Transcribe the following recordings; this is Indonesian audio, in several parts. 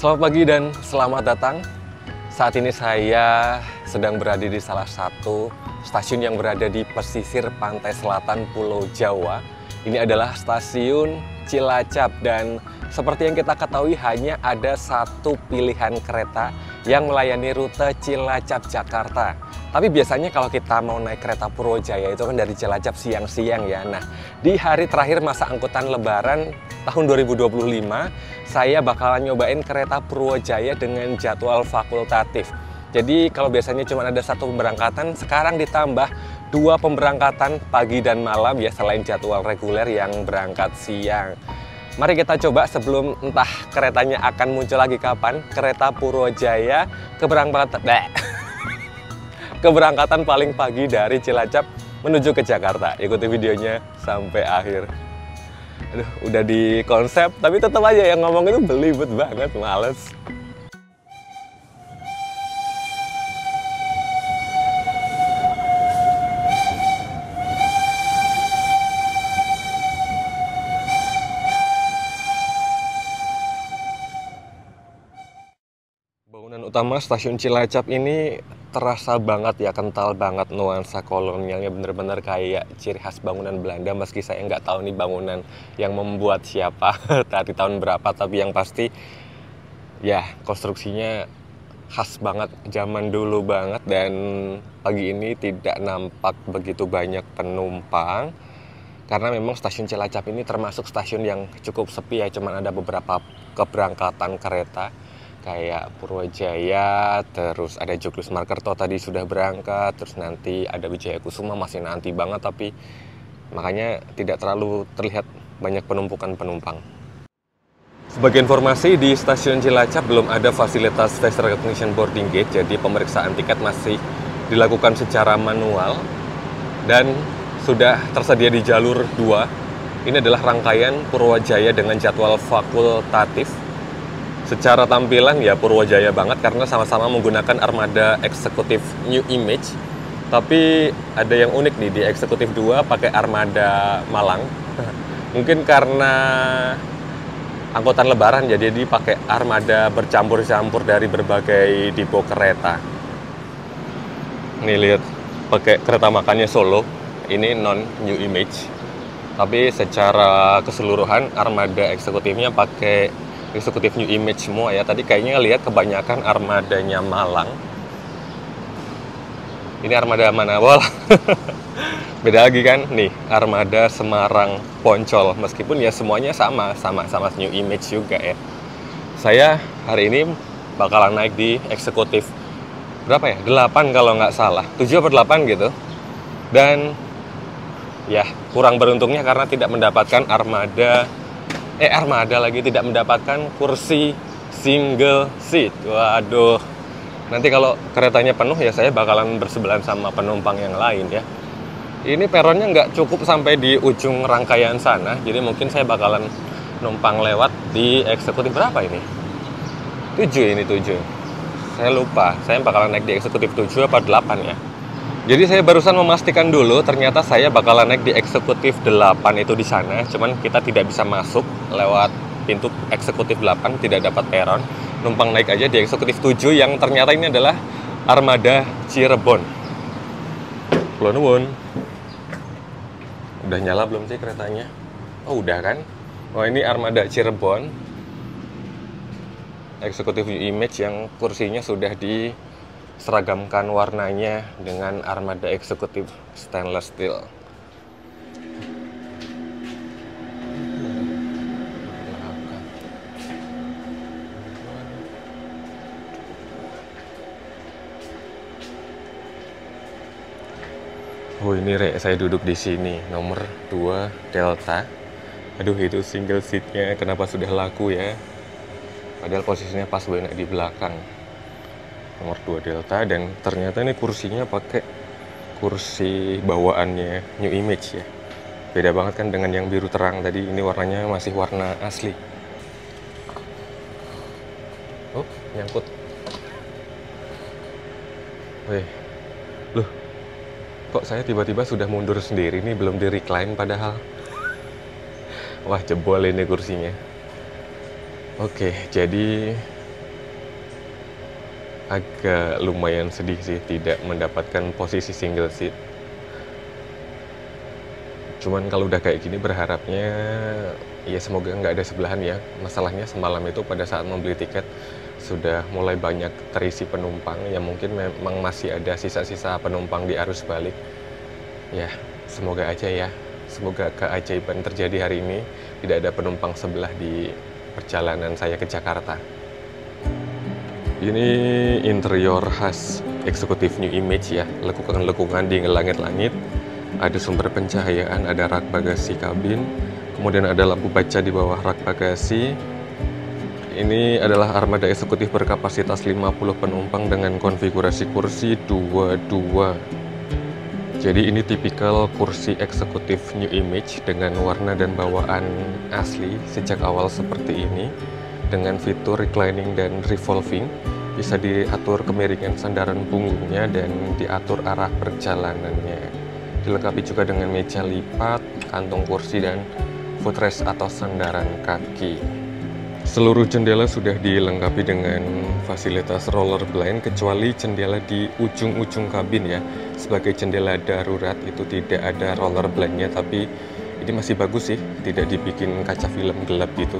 Selamat pagi dan selamat datang. Saat ini saya sedang berada di salah satu stasiun yang berada di pesisir pantai selatan Pulau Jawa. Ini adalah stasiun Cilacap dan seperti yang kita ketahui hanya ada satu pilihan kereta yang melayani rute Cilacap Jakarta. Tapi biasanya kalau kita mau naik kereta Purwojaya itu kan dari Cilacap siang-siang ya. Nah, di hari terakhir masa angkutan Lebaran tahun 2025, saya bakalan nyobain kereta Purwojaya dengan jadwal fakultatif. Jadi kalau biasanya cuma ada satu pemberangkatan, sekarang ditambah 2 pemberangkatan pagi dan malam ya, selain jadwal reguler yang berangkat siang. Mari kita coba sebelum entah keretanya akan muncul lagi kapan, kereta Purwojaya keberangkatan paling pagi dari Cilacap menuju ke Jakarta. Ikuti videonya sampai akhir. Aduh, udah di konsep, tapi tetap aja yang ngomong itu belibet banget, males. Bangunan utama stasiun Cilacap ini terasa banget ya, kental banget nuansa kolonialnya, bener-bener kayak ciri khas bangunan Belanda. Meski saya nggak tahu nih bangunan yang membuat siapa, dari tahun berapa, tapi yang pasti ya konstruksinya khas banget, zaman dulu banget. Dan pagi ini tidak nampak begitu banyak penumpang karena memang stasiun Cilacap ini termasuk stasiun yang cukup sepi ya, cuman ada beberapa keberangkatan kereta kayak Purwojaya, terus ada Joglo Smarkerto tadi sudah berangkat, terus nanti ada Wijaya Kusuma masih nanti banget, tapi makanya tidak terlalu terlihat banyak penumpukan penumpang. Sebagai informasi, di stasiun Cilacap belum ada fasilitas face recognition boarding gate, jadi pemeriksaan tiket masih dilakukan secara manual dan sudah tersedia di jalur 2. Ini adalah rangkaian Purwojaya dengan jadwal fakultatif. Secara tampilan ya Purwojaya banget karena sama-sama menggunakan armada eksekutif New Image. Tapi ada yang unik nih, di eksekutif 2 pakai armada Malang. Mungkin karena angkutan Lebaran ya, jadi pakai armada bercampur-campur dari berbagai tipe kereta. Nih lihat, pakai kereta makannya Solo. Ini non New Image. Tapi secara keseluruhan armada eksekutifnya pakai eksekutif New Image semua ya. Tadi kayaknya lihat kebanyakan armadanya Malang. Ini armada mana? Wah, beda lagi kan? Nih, armada Semarang Poncol. Meskipun ya semuanya sama New Image juga ya. Saya hari ini bakalan naik di eksekutif berapa ya? 8 kalau nggak salah. 7 atau 8 gitu. Dan ya kurang beruntungnya karena tidak mendapatkan armada lagi, tidak mendapatkan kursi single seat. Waduh, nanti kalau keretanya penuh ya saya bakalan bersebelahan sama penumpang yang lain ya. Ini peronnya nggak cukup sampai di ujung rangkaian sana, jadi mungkin saya bakalan numpang lewat di eksekutif berapa ini? 7 ini 7. Saya lupa, saya bakalan naik di eksekutif 7 apa 8 ya. Jadi saya barusan memastikan dulu, ternyata saya bakalan naik di eksekutif 8 itu di sana. Cuman kita tidak bisa masuk lewat pintu eksekutif 8, tidak dapat peron. Numpang naik aja di eksekutif 7 yang ternyata ini adalah armada Cirebon. Kulon nuwun. Udah nyala belum sih keretanya? Oh udah kan? Oh ini armada Cirebon. Eksekutif Image yang kursinya sudah diseragamkan warnanya dengan armada eksekutif stainless steel. Oh ini saya duduk di sini, nomor 2 Delta. Aduh itu single seatnya kenapa sudah laku ya? Padahal posisinya pas banget di belakang. nomor 2 Delta, dan ternyata ini kursinya pakai kursi bawaannya New Image ya. Beda banget kan dengan yang biru terang tadi, ini warnanya masih warna asli. Oh, nyangkut. Weh, loh, kok saya tiba-tiba sudah mundur sendiri nih, belum di recline padahal. Wah, jebol ini kursinya. Oke, jadi agak lumayan sedih sih tidak mendapatkan posisi single seat. Cuman kalau udah kayak gini berharapnya ya semoga nggak ada sebelahan ya. Masalahnya semalam itu pada saat membeli tiket sudah mulai banyak terisi penumpang, ya mungkin memang masih ada sisa-sisa penumpang di arus balik. Ya, semoga aja ya. Semoga keajaiban terjadi hari ini, tidak ada penumpang sebelah di perjalanan saya ke Jakarta. Ini interior khas eksekutif New Image ya, lekukan-lekukan di langit-langit. Ada sumber pencahayaan, ada rak bagasi kabin, kemudian ada lampu baca di bawah rak bagasi. Ini adalah armada eksekutif berkapasitas 50 penumpang dengan konfigurasi kursi 22. Jadi ini tipikal kursi eksekutif New Image dengan warna dan bawaan asli sejak awal seperti ini, dengan fitur reclining dan revolving. Bisa diatur kemiringan sandaran punggungnya dan diatur arah perjalanannya. Dilengkapi juga dengan meja lipat, kantung kursi, dan footrest atau sandaran kaki. Seluruh jendela sudah dilengkapi dengan fasilitas roller blind kecuali jendela di ujung-ujung kabin ya. Sebagai jendela darurat itu tidak ada roller blindnya, tapi ini masih bagus sih, tidak dibikin kaca film gelap gitu.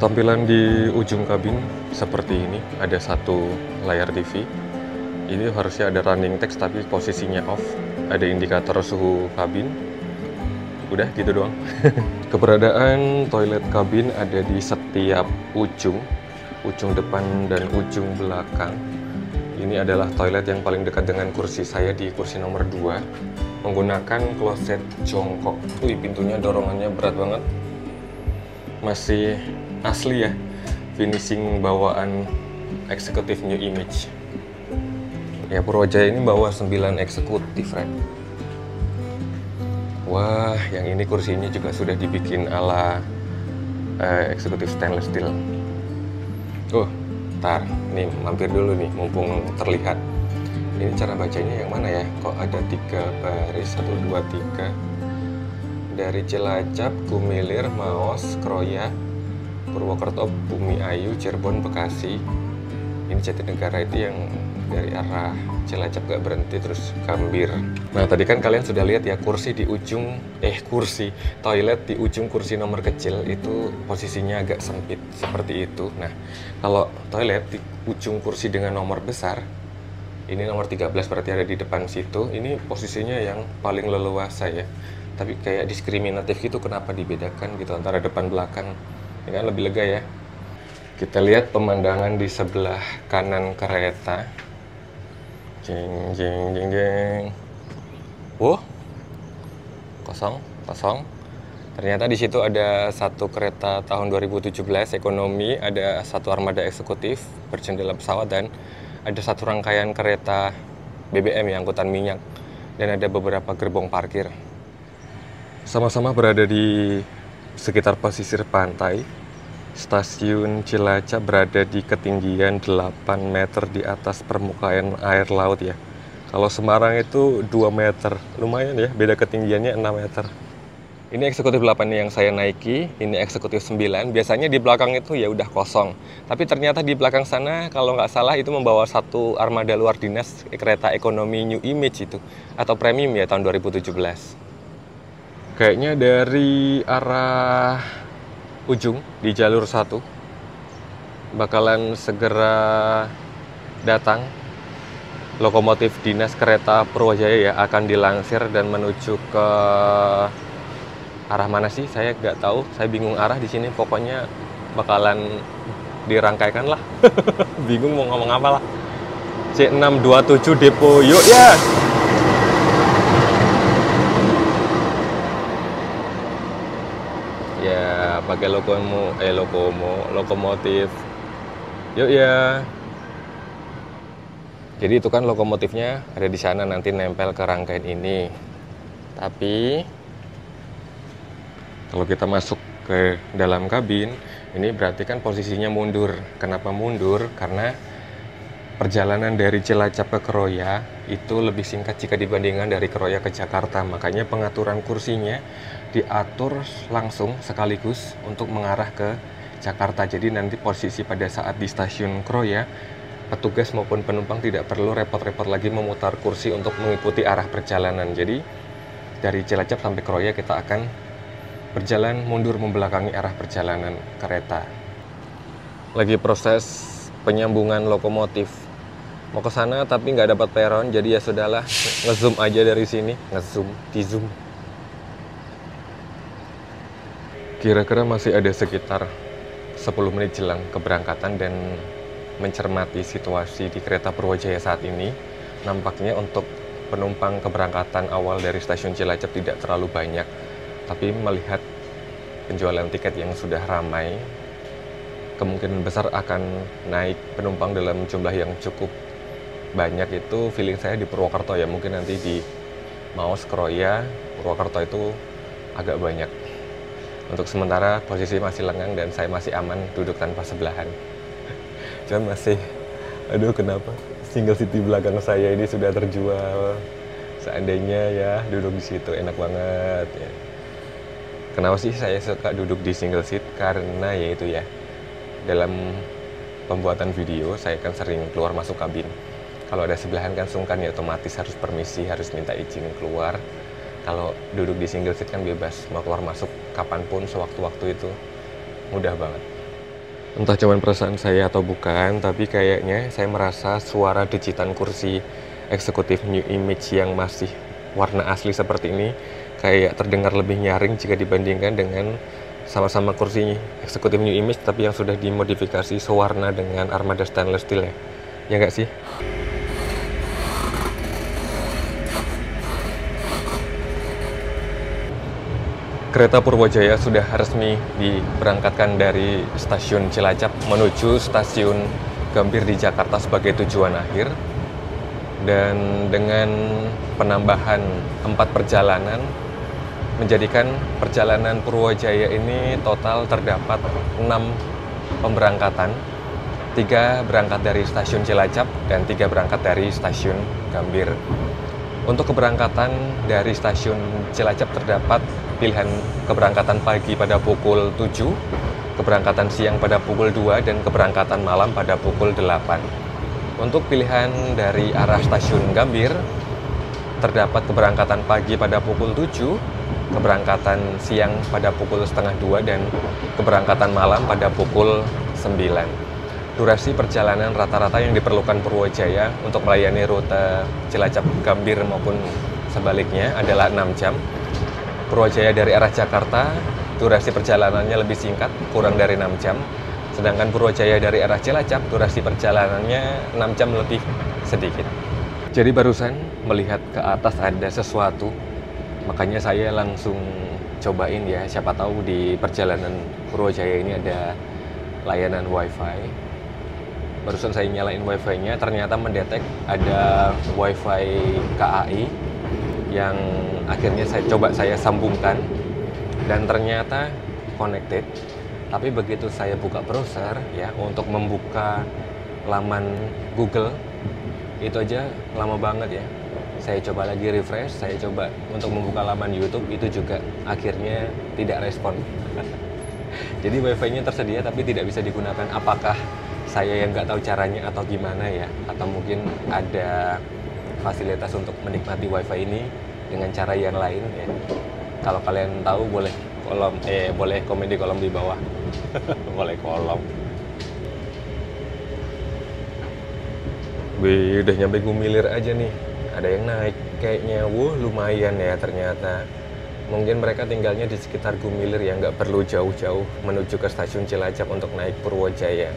Tampilan di ujung kabin seperti ini, ada satu layar TV. Ini harusnya ada running text tapi posisinya off. Ada indikator suhu kabin. Udah gitu doang. Keberadaan toilet kabin ada di setiap ujung depan dan ujung belakang. Ini adalah toilet yang paling dekat dengan kursi saya di kursi nomor 2. Menggunakan kloset jongkok. Wih, pintunya dorongannya berat banget. Masih asli ya, finishing bawaan eksekutif New Image. Ya, Purwojaya ini bawa 9 eksekutif, Red. Wah, yang ini kursinya juga sudah dibikin ala eksekutif stainless steel. Ntar, nih mampir dulu nih, mumpung terlihat. Ini cara bacanya yang mana ya? Kok ada 3 baris, 1, 2, 3. Dari Cilacap, Gumilir, Maos, Kroya, Purwokerto, Bumi Ayu, Cirebon, Bekasi. Ini Jatinegara itu yang dari arah Cilacap gak berhenti terus Gambir. Nah, tadi kan kalian sudah lihat ya kursi di ujung toilet di ujung kursi nomor kecil itu posisinya agak sempit seperti itu. Nah, kalau toilet di ujung kursi dengan nomor besar, ini nomor 13 berarti ada di depan situ, ini posisinya yang paling leluasa ya. Tapi kayak diskriminatif gitu, kenapa dibedakan gitu antara depan belakang? Ini kan lebih lega ya. Kita lihat pemandangan di sebelah kanan kereta. Jeng jeng jeng jeng. Kosong. Ternyata di situ ada satu kereta tahun 2017 ekonomi, ada satu armada eksekutif berjendela pesawat, dan ada satu rangkaian kereta BBM ya, angkutan minyak, dan ada beberapa gerbong parkir. Sama-sama berada di sekitar pesisir pantai. Stasiun Cilacap berada di ketinggian 8 meter di atas permukaan air laut ya. Kalau Semarang itu 2 meter, lumayan ya, beda ketinggiannya 6 meter. Ini eksekutif 8 nih yang saya naiki, ini eksekutif 9. Biasanya di belakang itu ya udah kosong. Tapi ternyata di belakang sana kalau nggak salah itu membawa satu armada luar dinas kereta ekonomi New Image itu, atau premium ya tahun 2017. Kayaknya dari arah ujung di jalur 1 bakalan segera datang lokomotif dinas kereta Purwojaya ya, akan dilansir dan menuju ke arah mana sih saya nggak tahu, saya bingung arah di sini. Pokoknya bakalan dirangkaikan lah. Bingung mau ngomong apa lah. C627 Depo, yuk ya. Ya, pakai lokomotif. Yuk ya. Jadi itu kan lokomotifnya ada di sana, nanti nempel ke rangkaian ini. Tapi kalau kita masuk ke dalam kabin, ini berarti kan posisinya mundur. Kenapa mundur? Karena perjalanan dari Cilacap ke Keroya itu lebih singkat jika dibandingkan dari Keroya ke Jakarta. Makanya pengaturan kursinya diatur langsung sekaligus untuk mengarah ke Jakarta. Jadi nanti posisi pada saat di stasiun Keroya, petugas maupun penumpang tidak perlu repot-repot lagi memutar kursi untuk mengikuti arah perjalanan. Jadi dari Cilacap sampai Keroya kita akan berjalan mundur membelakangi arah perjalanan kereta. Lagi proses penyambungan lokomotif. Mau ke sana tapi nggak dapat peron, jadi ya sudahlah, ngezoom aja dari sini, di-zoom. Kira-kira masih ada sekitar 10 menit jelang keberangkatan dan mencermati situasi di kereta Purwojaya saat ini, nampaknya untuk penumpang keberangkatan awal dari stasiun Cilacap tidak terlalu banyak. Tapi melihat penjualan tiket yang sudah ramai, kemungkinan besar akan naik penumpang dalam jumlah yang cukup banyak. Itu feeling saya di Purwokerto ya, mungkin nanti di Maus, Keroya, Purwokerto itu agak banyak. Untuk sementara posisi masih lengang dan saya masih aman duduk tanpa sebelahan. Cuman masih, aduh kenapa single seat di belakang saya ini sudah terjual. Seandainya ya duduk di situ enak banget ya. Kenapa sih saya suka duduk di single seat? Karena ya itu ya, dalam pembuatan video saya kan sering keluar masuk kabin. Kalau ada sebelahan kan sungkan ya, otomatis harus permisi, harus minta izin keluar. Kalau duduk di single seat kan bebas, mau keluar masuk kapanpun sewaktu-waktu itu mudah banget. Entah cuman perasaan saya atau bukan, tapi kayaknya saya merasa suara decitan kursi eksekutif New Image yang masih warna asli seperti ini kayak terdengar lebih nyaring jika dibandingkan dengan sama-sama kursi eksekutif New Image tapi yang sudah dimodifikasi sewarna dengan armada stainless steel ya. Ya nggak sih? Kereta Purwojaya sudah resmi diberangkatkan dari stasiun Cilacap menuju stasiun Gambir di Jakarta sebagai tujuan akhir. Dan dengan penambahan 4 perjalanan, menjadikan perjalanan Purwojaya ini total terdapat 6 pemberangkatan. 3 berangkat dari stasiun Cilacap dan 3 berangkat dari stasiun Gambir. Untuk keberangkatan dari stasiun Cilacap terdapat pilihan keberangkatan pagi pada pukul 7, keberangkatan siang pada pukul 2, dan keberangkatan malam pada pukul 8. Untuk pilihan dari arah stasiun Gambir, terdapat keberangkatan pagi pada pukul 7, keberangkatan siang pada pukul setengah 2, dan keberangkatan malam pada pukul 9. Durasi perjalanan rata-rata yang diperlukan Purwojaya untuk melayani rute Cilacap Gambir maupun sebaliknya adalah 6 jam. Purwojaya dari arah Jakarta, durasi perjalanannya lebih singkat, kurang dari 6 jam. Sedangkan Purwojaya dari arah Cilacap, durasi perjalanannya 6 jam lebih sedikit. Jadi barusan melihat ke atas ada sesuatu, makanya saya langsung cobain ya, siapa tahu di perjalanan Purwojaya ini ada layanan wifi. Barusan saya nyalain wifi-nya, ternyata mendetek ada wifi KAI yang akhirnya saya sambungkan dan ternyata connected. Tapi begitu saya buka browser ya untuk membuka laman Google, itu aja lama banget ya. Saya coba lagi refresh, saya coba untuk membuka laman YouTube, itu juga akhirnya tidak respon. Jadi wifi-nya tersedia tapi tidak bisa digunakan. Apakah saya yang nggak tahu caranya atau gimana ya? Atau mungkin ada fasilitas untuk menikmati wifi ini dengan cara yang lain ya? Kalau kalian tahu boleh komen di kolom di bawah. Boleh kolom. Wih, udah nyampe Gumilir aja nih. Ada yang naik kayaknya. Lumayan ya ternyata. Mungkin mereka tinggalnya di sekitar Gumilir ya, nggak perlu jauh-jauh menuju ke stasiun Cilacap untuk naik Purwojaya.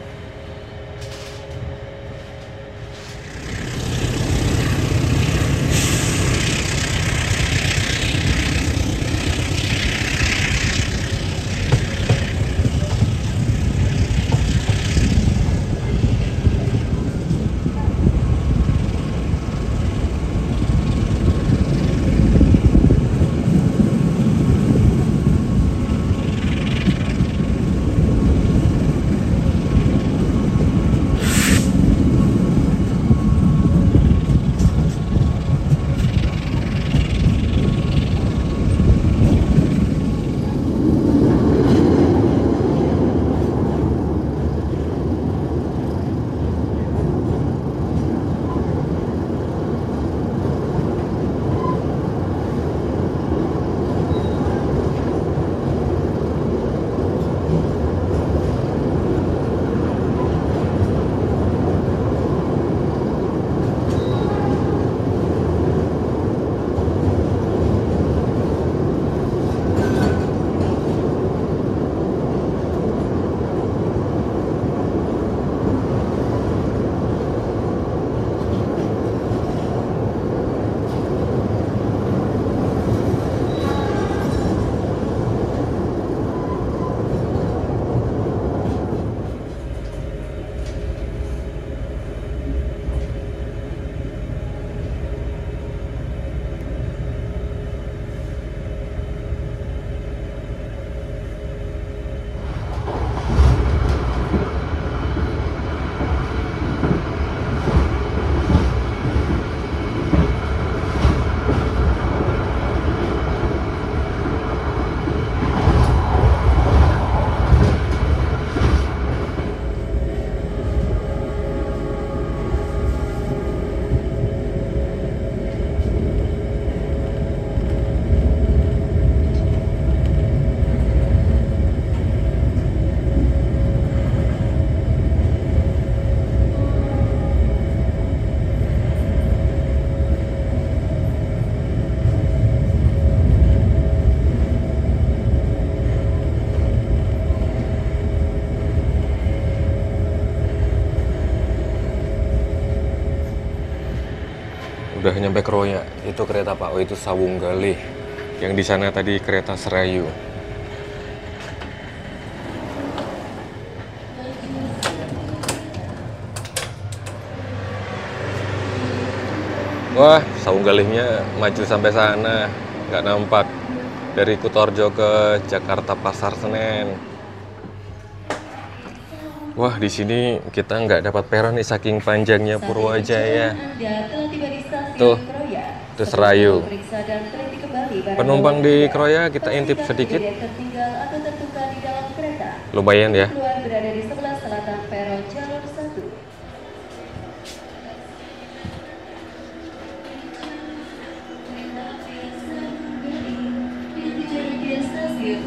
Udah nyampe Kroya. Itu kereta apa? Oh, itu Sawunggalih. Yang di sana tadi kereta Serayu. Wah, Sawunggalihnya maju sampai sana. Nggak nampak. Dari Kutorjo ke Jakarta Pasar Senen. Wah, di sini kita nggak dapat peron nih saking panjangnya Purwojaya. Tuh, itu Serayu. Penumpang di Kroya kita intip sedikit. Lumayan ya.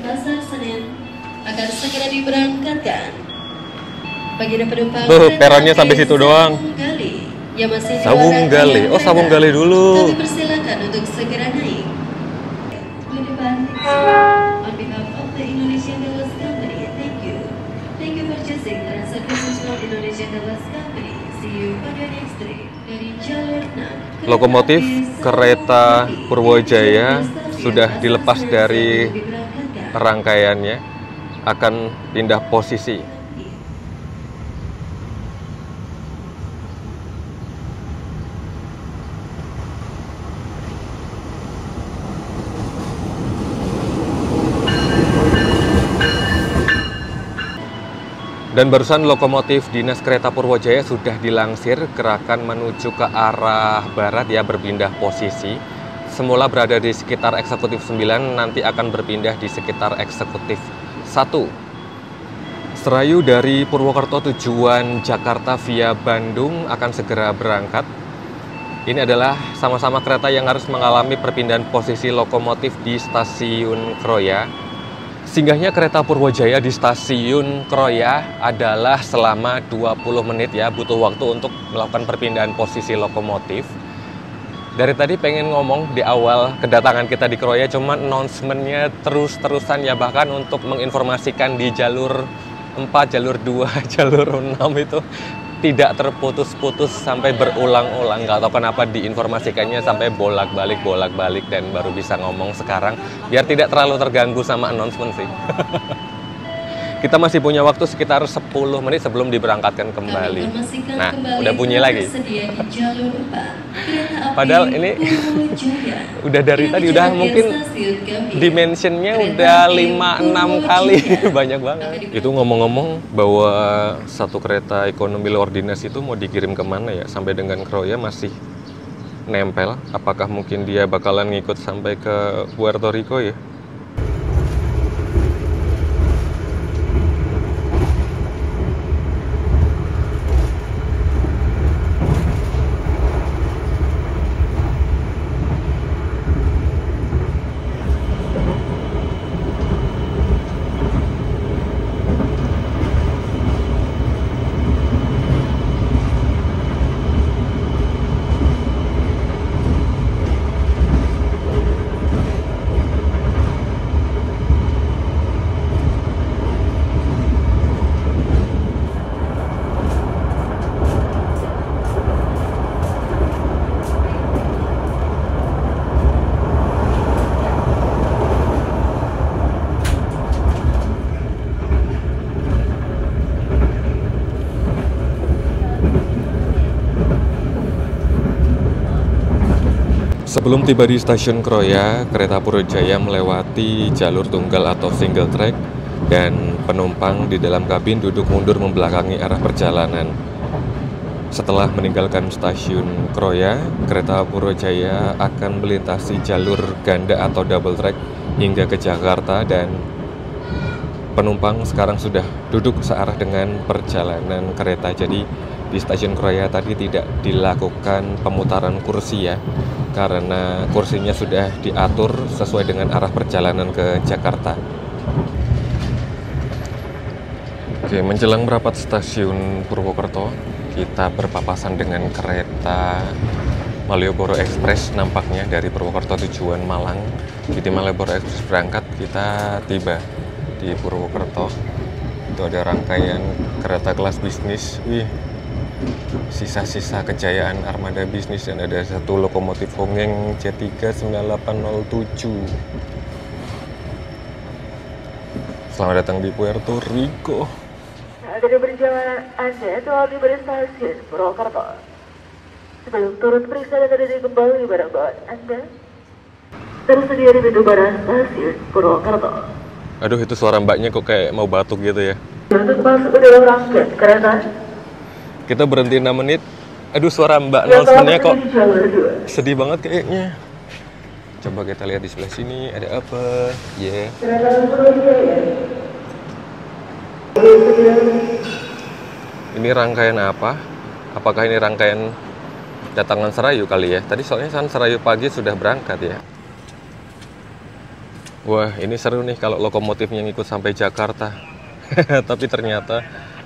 Pasar Senen akan segera diberangkatkan. Bagi penumpang peronnya sampai situ doang. Yang masih Sawunggalih. Oh, Sawunggalih dulu. kami persilakan untuk segera naik. On behalf of the Indonesian Airways Company, thank you. Thank you for choosing Trans-Service Indonesian Airways Company. See you on your next trip. Dari jalur 6. Lokomotif kereta Purwojaya sudah dilepas dari rangkaiannya, akan pindah posisi. Dan barusan lokomotif Dinas Kereta Purwojaya sudah dilansir gerakan menuju ke arah barat ya, berpindah posisi. Semula berada di sekitar eksekutif 9, nanti akan berpindah di sekitar eksekutif 1. Serayu dari Purwokerto tujuan Jakarta via Bandung akan segera berangkat. Ini adalah sama-sama kereta yang harus mengalami perpindahan posisi lokomotif di stasiun Kroya. Singgahnya kereta Purwojaya di stasiun Kroya adalah selama 20 menit ya, butuh waktu untuk melakukan perpindahan posisi lokomotif. Dari tadi pengen ngomong di awal kedatangan kita di Kroya, cuman announcement-nya terus-terusan ya, bahkan untuk menginformasikan di jalur 4, jalur 2, jalur 6 itu tidak terputus-putus sampai berulang-ulang. Nggak tahu kenapa diinformasikannya sampai bolak-balik dan baru bisa ngomong sekarang biar tidak terlalu terganggu sama announcement sih. Kita masih punya waktu sekitar 10 menit sebelum diberangkatkan kembali. Nah, udah bunyi lagi. Padahal ini udah dari tadi, udah mungkin dimensionnya udah 5-6 kali. Banyak banget. Itu ngomong-ngomong bahwa satu kereta ekonomi luar dinas itu mau dikirim kemana ya? Sampai dengan Kroya masih nempel. Apakah mungkin dia bakalan ngikut sampai ke Puerto Rico ya? Sebelum tiba di stasiun Kroya, kereta Purwojaya melewati jalur tunggal atau single track dan penumpang di dalam kabin duduk mundur membelakangi arah perjalanan. Setelah meninggalkan stasiun Kroya, kereta Purwojaya akan melintasi jalur ganda atau double track hingga ke Jakarta dan penumpang sekarang sudah duduk searah dengan perjalanan kereta. Jadi di stasiun Kroya tadi tidak dilakukan pemutaran kursi ya, karena kursinya sudah diatur sesuai dengan arah perjalanan ke Jakarta. Oke, menjelang merapat stasiun Purwokerto, kita berpapasan dengan kereta Malioboro Express nampaknya dari Purwokerto tujuan Malang. Jadi Malioboro Express berangkat, kita tiba di Purwokerto. Itu ada rangkaian kereta kelas bisnis. Wih, Sisa-sisa kejayaan armada bisnis, dan ada satu lokomotif Hongeng C39807. Selamat datang di Puerto Rico. Saat ini perjalanan Anda telah tiba di stasiun Purwokerto. Sebelum turun, periksa dan terdiri kembali barang bawaan Anda. Tersedia di pintu barang stasiun Purwokerto. Aduh, itu suara mbaknya kok kayak mau batuk gitu ya. Untuk masuk ke dalam rangkaian kereta, Kita berhenti 6 menit. Aduh, suara mbak yang telah announcementnya kok berhenti di jalur 2. sedih banget kayaknya. Coba kita lihat di sebelah sini ada apa. Ya. Kereta Purwojaya. Ini rangkaian apa? Apakah ini rangkaian datangan Serayu kali ya? Tadi soalnya kan Serayu pagi sudah berangkat ya. Wah, ini seru nih kalau lokomotifnya ngikut sampai Jakarta. Tapi ternyata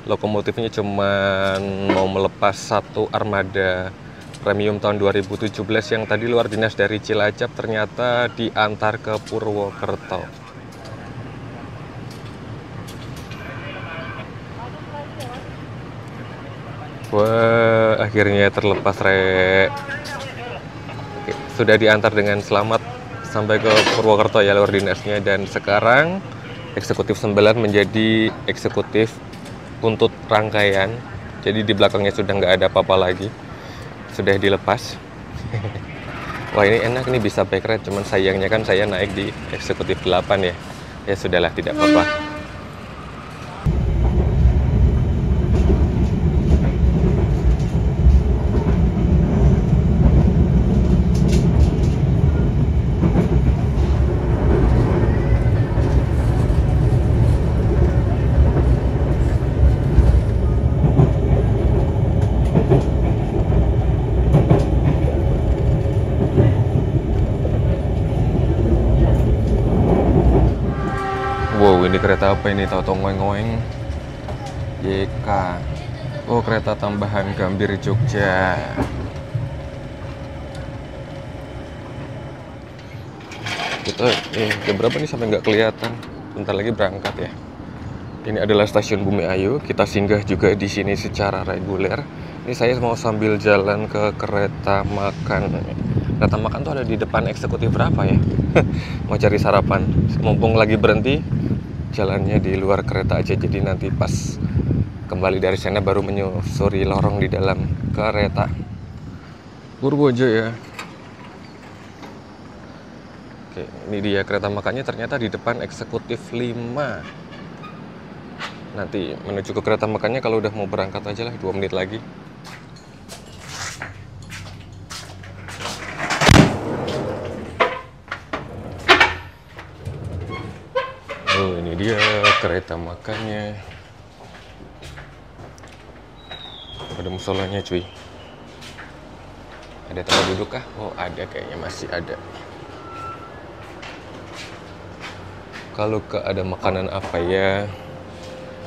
lokomotifnya cuma mau melepas satu armada premium tahun 2017 yang tadi luar dinas dari Cilacap, ternyata diantar ke Purwokerto. Wah, akhirnya terlepas, Rek. Oke, sudah diantar dengan selamat sampai ke Purwokerto ya luar dinasnya, dan sekarang eksekutif 9 menjadi eksekutif untuk rangkaian. Jadi di belakangnya sudah nggak ada apa-apa lagi, sudah dilepas. Wah, ini enak nih, bisa backride, cuman sayangnya kan saya naik di eksekutif 8 ya. Ya sudahlah, tidak apa-apa. Wow, ini kereta apa ini? Tahu-tahu ngoeng-ngoeng. YK. Oh, kereta tambahan Gambir Jogja. Kita jam berapa nih sampai nggak kelihatan? Bentar lagi berangkat ya. Ini adalah stasiun Bumi Ayu. Kita singgah juga di sini secara reguler. Ini saya mau sambil jalan ke kereta makan. Kereta makan tuh ada di depan eksekutif berapa ya? Mau cari sarapan. Mumpung lagi berhenti, jalannya di luar kereta aja, jadi nanti pas kembali dari sana baru menyusuri lorong di dalam kereta. Purwojaya. Oke, ini dia kereta makannya, ternyata di depan eksekutif 5. Nanti menuju ke kereta makannya kalau udah mau berangkat aja lah, 2 menit lagi. Oh, ini dia kereta makannya. Ada musolanya cuy. Ada tempat duduk kah? Oh, ada, kayaknya masih ada. Kalau ada makanan apa ya?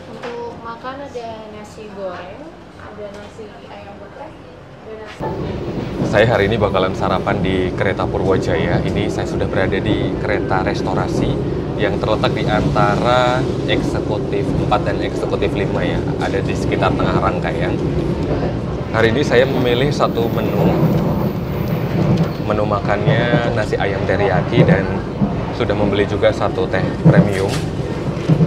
Untuk makan ada nasi goreng, ada nasi ayam geprek, ada nasi. Saya hari ini bakalan sarapan di kereta Purwojaya. Ini saya sudah berada di kereta restorasi yang terletak di antara eksekutif 4 dan eksekutif 5 ya. Ada di sekitar tengah rangkaian. Hari ini saya memilih satu menu. Menu makannya nasi ayam teriyaki, dan sudah membeli juga satu teh premium.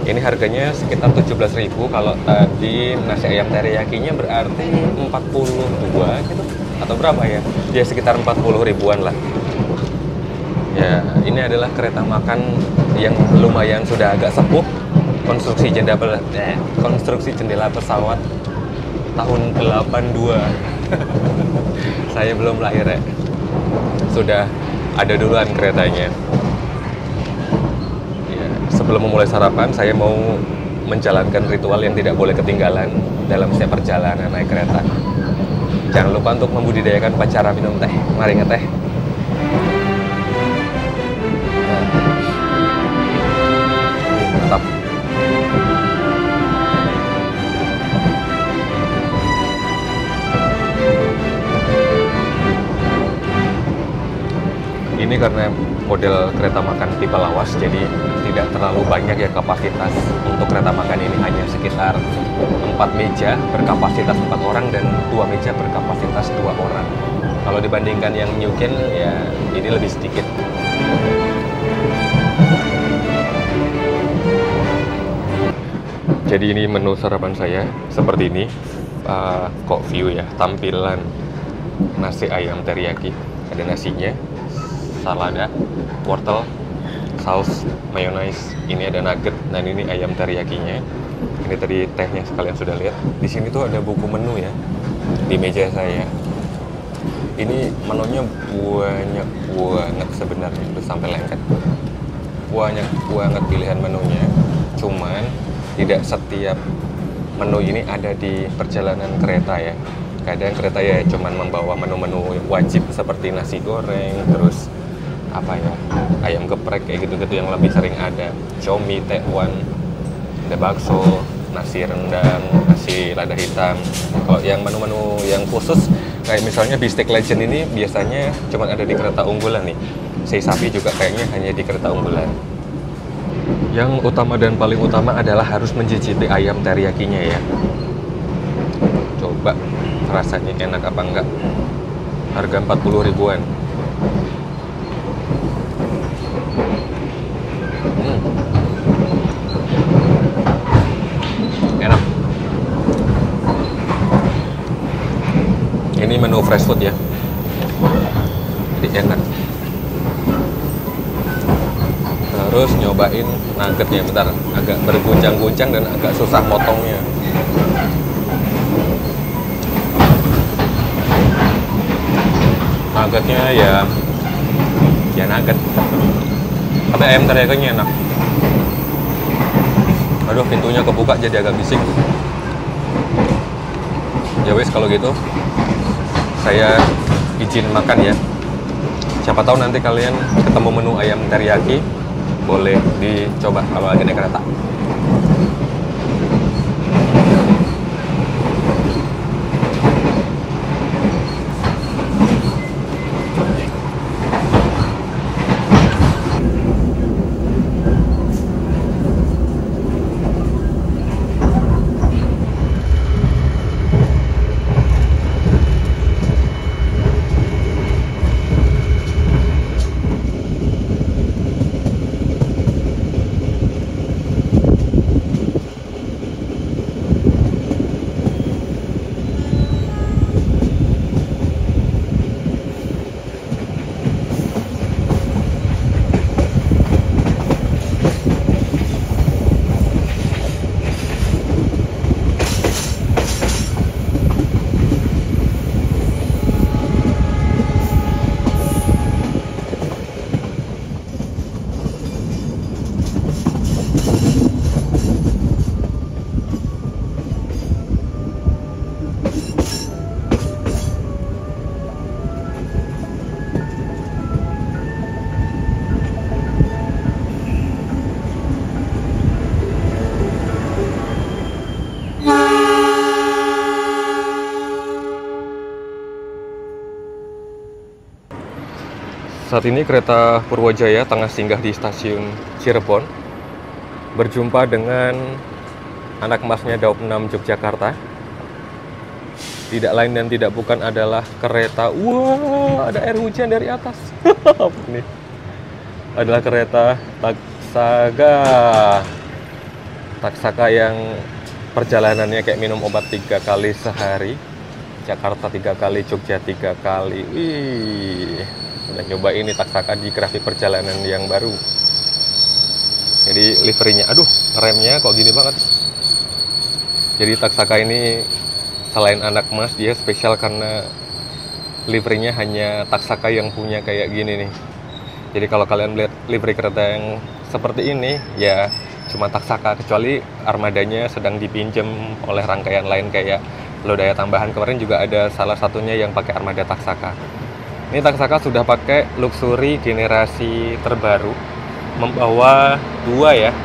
Ini harganya sekitar 17.000. Kalau tadi nasi ayam teriyakinya berarti 42 gitu. Atau berapa ya? Ya sekitar 40 ribuan lah. Ya, ini adalah kereta makan yang lumayan sudah agak sepuh. Konstruksi jendela pesawat tahun 82. Saya belum lahir ya. Sudah ada duluan keretanya. Ya, sebelum memulai sarapan, saya mau menjalankan ritual yang tidak boleh ketinggalan dalam setiap perjalanan naik kereta. Jangan lupa untuk membudidayakan upacara minum teh. Mari ngeteh. Mantap. Ini karena model kereta makan tipe lawas, jadi tidak terlalu banyak ya kapasitas untuk kereta makan ini, hanya sekitar 4 meja berkapasitas 4 orang dan 2 meja berkapasitas 2 orang. Kalau dibandingkan yang Nyuken ya ini lebih sedikit. Jadi ini menu sarapan saya seperti ini. Kok view ya, tampilan nasi ayam teriyaki, ada nasinya, salada, wortel, saus, mayonnaise, ini ada nugget, dan ini ayam teriyakinya. Ini tadi tehnya kalian sudah lihat. Di sini tuh ada buku menu ya di meja saya. Ini menunya banyak banget sebenarnya, itu sampai lengket. Banyak banget pilihan menunya. Cuman tidak setiap menu ini ada di perjalanan kereta ya. Kadang kereta ya cuman membawa menu-menu wajib seperti nasi goreng, terus apa ya, ayam geprek kayak gitu-gitu yang lebih sering ada. Comi, tekwan, ada bakso, nasi rendang, nasi lada hitam. Kalau yang menu-menu yang khusus kayak misalnya Beefsteak Legend ini biasanya cuman ada di kereta unggulan nih. Sei sapi juga kayaknya hanya di kereta unggulan. Yang utama dan paling utama adalah harus mencicipi ayam teriyakinya ya. Coba rasanya enak apa enggak. Harga 40 ribuan. Enak. Ini menu fresh food ya. Jadi enak. Terus nyobain nuggetnya, bentar, agak berguncang-guncang dan agak susah motongnya. Nuggetnya ya nugget, tapi ayam teriyakinya enak. Aduh, pintunya kebuka jadi agak bising. Ya wes, kalau gitu saya izin makan ya. Siapa tahu nanti kalian ketemu menu ayam teriyaki, boleh dicoba kalau lagi naik kereta. Saat ini kereta Purwojaya tengah singgah di stasiun Cirebon, berjumpa dengan anak emasnya Daup 6 Yogyakarta. Tidak lain dan tidak bukan adalah kereta, wah ada air hujan dari atas. Ini adalah kereta Taksaka yang perjalanannya kayak minum obat 3 kali sehari. Jakarta 3 kali, Jogja 3 kali. Wih, udah nyoba ini Taksaka di grafik perjalanan yang baru. Jadi liverinya, aduh remnya kok gini banget. Jadi Taksaka ini selain anak emas, dia spesial karena liverinya hanya Taksaka yang punya kayak gini nih. Jadi kalau kalian lihat livery kereta yang seperti ini, ya cuma Taksaka, kecuali armadanya sedang dipinjam oleh rangkaian lain kayak Lodaya Tambahan. Kemarin juga ada salah satunya yang pakai armada Taksaka. Ini Taksaka sudah pakai luxury generasi terbaru, membawa 2 ya.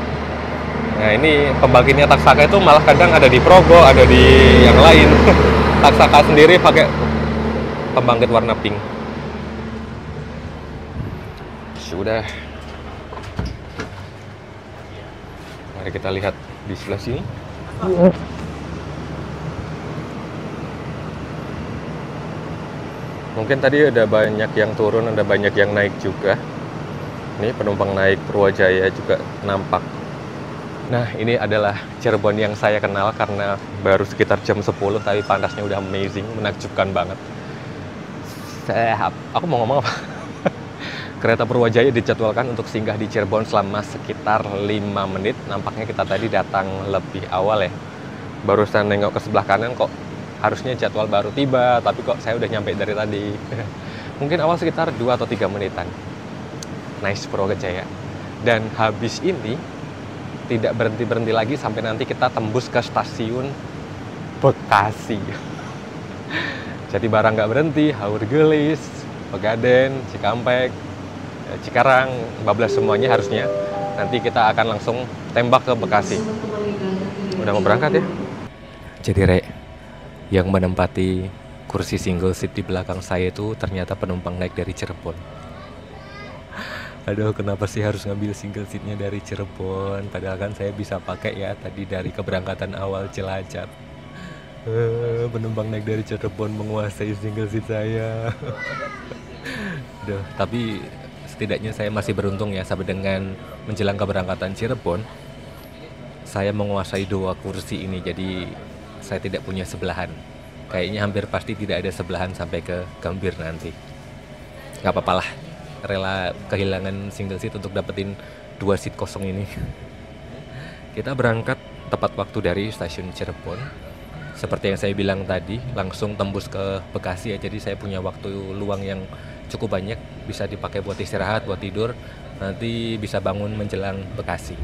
Nah ini pembangkitnya Taksaka itu malah kadang ada di Progo, ada di yang lain. Taksaka sendiri pakai pembangkit warna pink. sudah. Mari kita lihat di sebelah sini. Mungkin tadi ada banyak yang turun, ada banyak yang naik juga. Ini penumpang naik Purwojaya juga nampak. Nah, ini adalah Cirebon yang saya kenal karena baru sekitar jam 10, tapi panasnya udah amazing, menakjubkan banget. Aku mau ngomong apa? Kereta Purwojaya dijadwalkan untuk singgah di Cirebon selama sekitar 5 menit. Nampaknya kita tadi datang lebih awal ya. Barusan nengok ke sebelah kanan kok harusnya jadwal baru tiba, tapi kok saya udah nyampe dari tadi. Mungkin awal sekitar 2 atau 3 menitan. Nice Purwojaya. Dan habis ini tidak berhenti-berhenti lagi sampai nanti kita tembus ke stasiun Bekasi. Jadi barang nggak berhenti, Haurgelis, Pegaden, Cikampek, Cikarang, bablas semuanya harusnya. Nanti kita akan langsung tembak ke Bekasi. Udah mau berangkat ya? Jadi Rek, yang menempati kursi single seat di belakang saya itu ternyata penumpang naik dari Cirebon. Aduh, kenapa sih harus ngambil single seatnya dari Cirebon? Padahal kan saya bisa pakai ya tadi dari keberangkatan awal Cilacap. Penumpang naik dari Cirebon menguasai single seat saya. Duh, tapi setidaknya saya masih beruntung ya, sampai dengan menjelang keberangkatan Cirebon saya menguasai 2 kursi ini, jadi saya tidak punya sebelahan. Kayaknya hampir pasti tidak ada sebelahan sampai ke Gambir nanti. Gak apa-apa lah, rela kehilangan single seat untuk dapetin 2 seat kosong ini. Kita berangkat tepat waktu dari stasiun Cirebon. Seperti yang saya bilang tadi, langsung tembus ke Bekasi ya. Jadi saya punya waktu luang yang cukup banyak, bisa dipakai buat istirahat, buat tidur. Nanti bisa bangun menjelang Bekasi.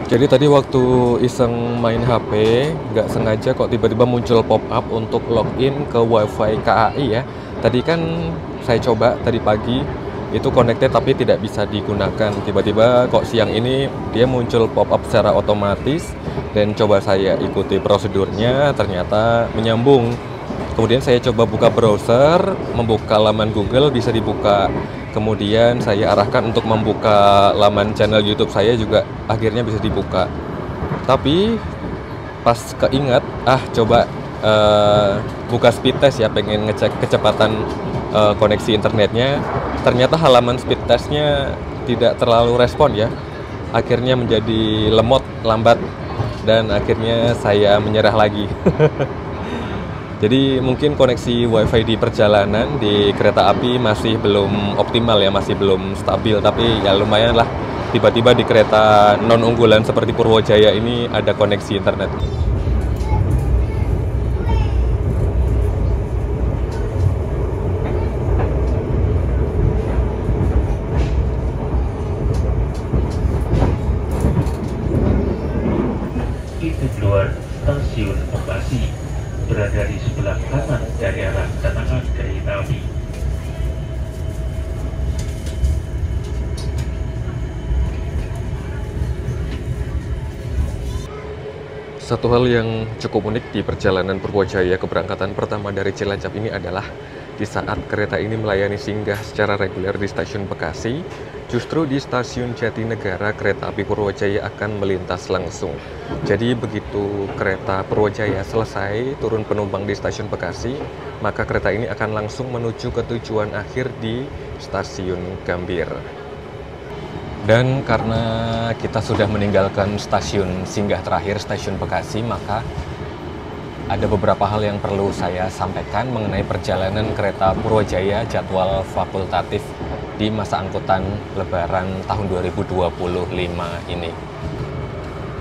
Jadi tadi waktu iseng main HP, nggak sengaja kok tiba-tiba muncul pop-up untuk login ke WiFi KAI ya. Tadi kan saya coba tadi pagi, itu connected tapi tidak bisa digunakan. Tiba-tiba kok siang ini dia muncul pop-up secara otomatis, dan coba saya ikuti prosedurnya, ternyata menyambung. Kemudian saya coba buka browser, membuka laman Google, bisa dibuka. Kemudian saya arahkan untuk membuka laman channel YouTube saya juga akhirnya bisa dibuka. Tapi pas keingat, coba buka speed test ya, pengen ngecek kecepatan koneksi internetnya. Ternyata halaman speed testnya tidak terlalu respon ya. Akhirnya menjadi lemot, lambat, dan akhirnya saya menyerah lagi. Jadi mungkin koneksi wifi di perjalanan di kereta api masih belum optimal ya, masih belum stabil. Tapi ya lumayan lah, tiba-tiba di kereta non unggulan seperti Purwojaya ini ada koneksi internet. Pintu keluar stasiun Bekasi berada di sebelah kanan dari arah kedatangan kereta api. Satu hal yang cukup unik di perjalanan Purwojaya keberangkatan pertama dari Cilacap ini adalah di saat kereta ini melayani singgah secara reguler di stasiun Bekasi, justru di stasiun Jatinegara kereta api Purwojaya akan melintas langsung. Jadi begitu kereta Purwojaya selesai turun penumpang di stasiun Bekasi, maka kereta ini akan langsung menuju ke tujuan akhir di stasiun Gambir. Dan karena kita sudah meninggalkan stasiun singgah terakhir, stasiun Bekasi, maka ada beberapa hal yang perlu saya sampaikan mengenai perjalanan kereta Purwojaya jadwal fakultatif di masa angkutan Lebaran tahun 2025 ini.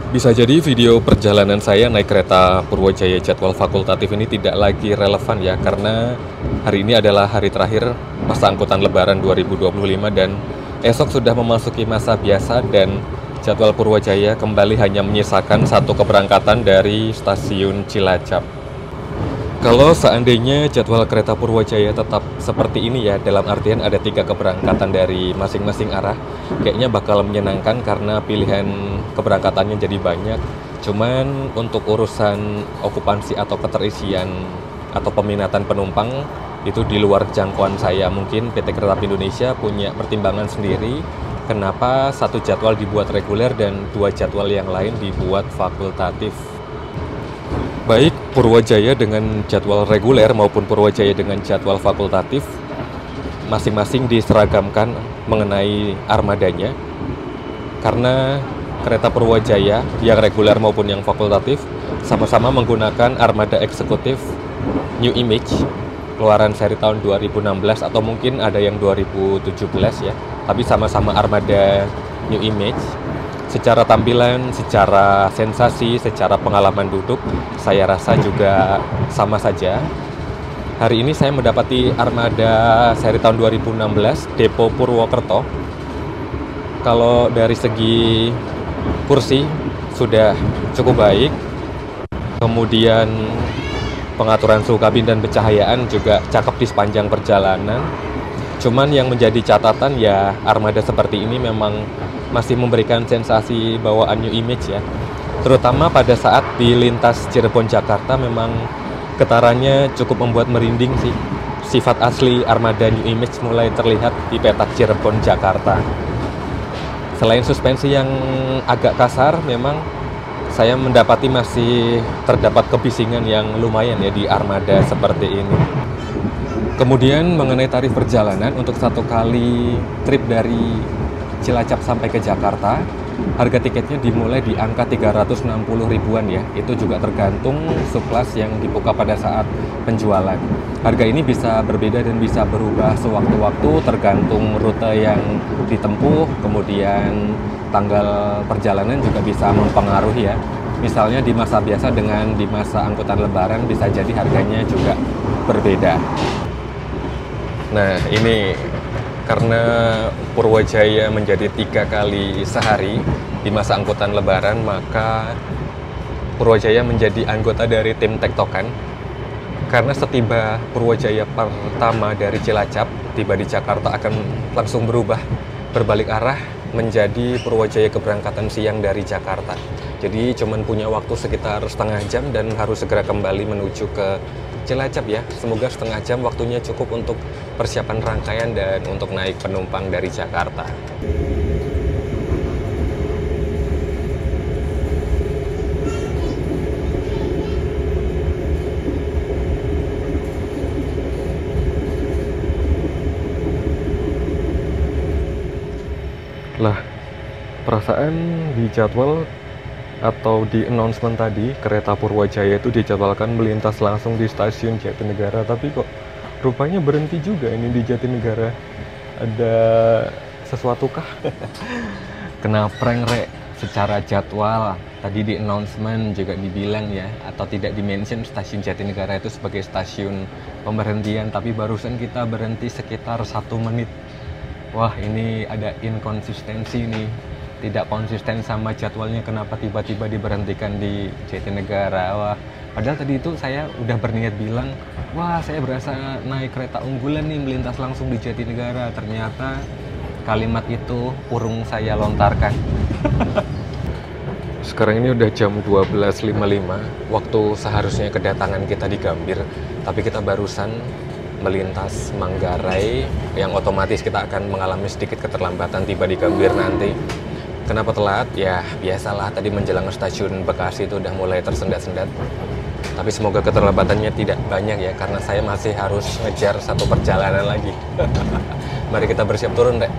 Bisa jadi video perjalanan saya naik kereta Purwojaya jadwal fakultatif ini tidak lagi relevan ya, karena hari ini adalah hari terakhir masa angkutan Lebaran 2025 dan esok sudah memasuki masa biasa dan jadwal Purwojaya kembali hanya menyisakan satu keberangkatan dari stasiun Cilacap. Kalau seandainya jadwal kereta Purwojaya tetap seperti ini ya, dalam artian ada 3 keberangkatan dari masing-masing arah, kayaknya bakal menyenangkan karena pilihan keberangkatannya jadi banyak. Cuman untuk urusan okupansi atau keterisian atau peminatan penumpang itu di luar jangkauan saya. Mungkin PT Kereta Api Indonesia punya pertimbangan sendiri kenapa satu jadwal dibuat reguler dan 2 jadwal yang lain dibuat fakultatif. Baik Purwojaya dengan jadwal reguler maupun Purwojaya dengan jadwal fakultatif masing-masing diseragamkan mengenai armadanya, karena kereta Purwojaya yang reguler maupun yang fakultatif sama-sama menggunakan armada eksekutif New Image keluaran seri tahun 2016 atau mungkin ada yang 2017 ya, tapi sama-sama armada New Image. Secara tampilan, secara sensasi, secara pengalaman duduk, saya rasa juga sama saja. Hari ini saya mendapati armada seri tahun 2016 Depo Purwokerto. Kalau dari segi kursi sudah cukup baik, kemudian pengaturan suhu kabin dan pencahayaan juga cakep di sepanjang perjalanan. Cuman yang menjadi catatan ya, armada seperti ini memang masih memberikan sensasi bawaan New Image ya. Terutama pada saat di lintas Cirebon Jakarta memang getarannya cukup membuat merinding sih. Sifat asli armada New Image mulai terlihat di petak Cirebon Jakarta. Selain suspensi yang agak kasar, memang saya mendapati masih terdapat kebisingan yang lumayan ya di armada seperti ini. Kemudian mengenai tarif perjalanan untuk satu kali trip dari Cilacap sampai ke Jakarta, harga tiketnya dimulai di angka 360 ribuan ya. Itu juga tergantung subkelas yang dibuka pada saat penjualan. Harga ini bisa berbeda dan bisa berubah sewaktu-waktu tergantung rute yang ditempuh, kemudian tanggal perjalanan juga bisa mempengaruhi ya. Misalnya di masa biasa dengan di masa angkutan Lebaran bisa jadi harganya juga berbeda. Nah ini karena Purwojaya menjadi 3 kali sehari di masa angkutan Lebaran, maka Purwojaya menjadi anggota dari tim Tektokan. Karena setiba Purwojaya pertama dari Cilacap tiba di Jakarta akan langsung berubah berbalik arah menjadi Purwojaya keberangkatan siang dari Jakarta. Jadi cuman punya waktu sekitar setengah jam dan harus segera kembali menuju ke Cilacap ya. Semoga setengah jam waktunya cukup untuk persiapan rangkaian dan untuk naik penumpang dari Jakarta. Lah, perasaan di jadwal atau di announcement tadi, kereta Purwajaya itu dijadwalkan melintas langsung di stasiun Jatinegara, tapi kok rupanya berhenti juga ini di Jatinegara. Ada sesuatu kah? Kena prank rek secara jadwal. Tadi di announcement juga dibilang ya, atau tidak di-mention stasiun Jatinegara itu sebagai stasiun pemberhentian, tapi barusan kita berhenti sekitar 1 menit. Wah, ini ada inkonsistensi nih. Tidak konsisten sama jadwalnya, kenapa tiba-tiba diberhentikan di Jatinegara. Wah, padahal tadi itu saya udah berniat bilang, wah saya berasa naik kereta unggulan nih melintas langsung di Jatinegara. Ternyata kalimat itu urung saya lontarkan. Sekarang ini udah jam 12.55, waktu seharusnya kedatangan kita di Gambir, tapi kita barusan melintas Manggarai, yang otomatis kita akan mengalami sedikit keterlambatan tiba di Gambir nanti. Kenapa telat? Ya biasalah, tadi menjelang stasiun Bekasi itu udah mulai tersendat-sendat. Tapi semoga keterlambatannya tidak banyak ya, karena saya masih harus ngejar satu perjalanan lagi. Mari kita bersiap turun deh.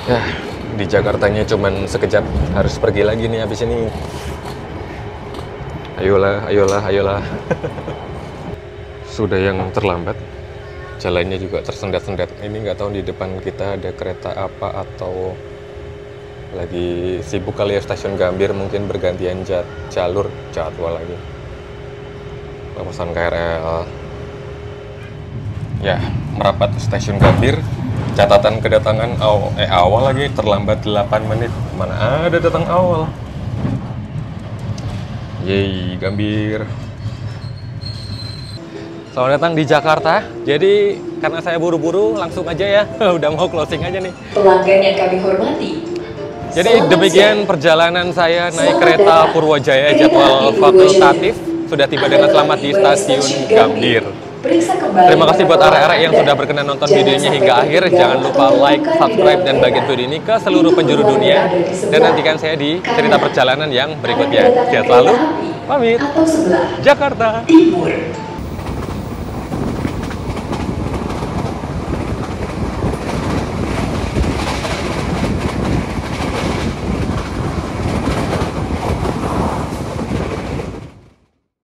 Ya, di Jakartanya cuman sekejap, harus pergi lagi nih habis ini. Ayolah, ayolah, ayolah. Sudah yang terlambat, jalannya juga tersendat-sendat. Ini nggak tahu di depan kita ada kereta apa atau lagi sibuk kali ya stasiun Gambir, mungkin bergantian jalur jadwal lagi. Lepasan KRL. Ya, merapat stasiun Gambir. Catatan kedatangan awal lagi terlambat 8 menit. Mana ada datang awal. Yeay, Gambir. Selamat datang di Jakarta. Jadi karena saya buru-buru langsung aja ya. Udah mau closing aja nih. Pelanggan yang kami hormati. Jadi demikian perjalanan saya naik kereta Purwajaya jadwal fakultatif. Sudah tiba dengan selamat di stasiun Gambir. Terima kasih buat arek-arek yang sudah berkenan nonton videonya hingga akhir. Jangan lupa like, subscribe, dan bagian video ini ke seluruh penjuru dunia. Dan nantikan saya di cerita perjalanan yang berikutnya. Sehat selalu, pamit. Jakarta. Timur.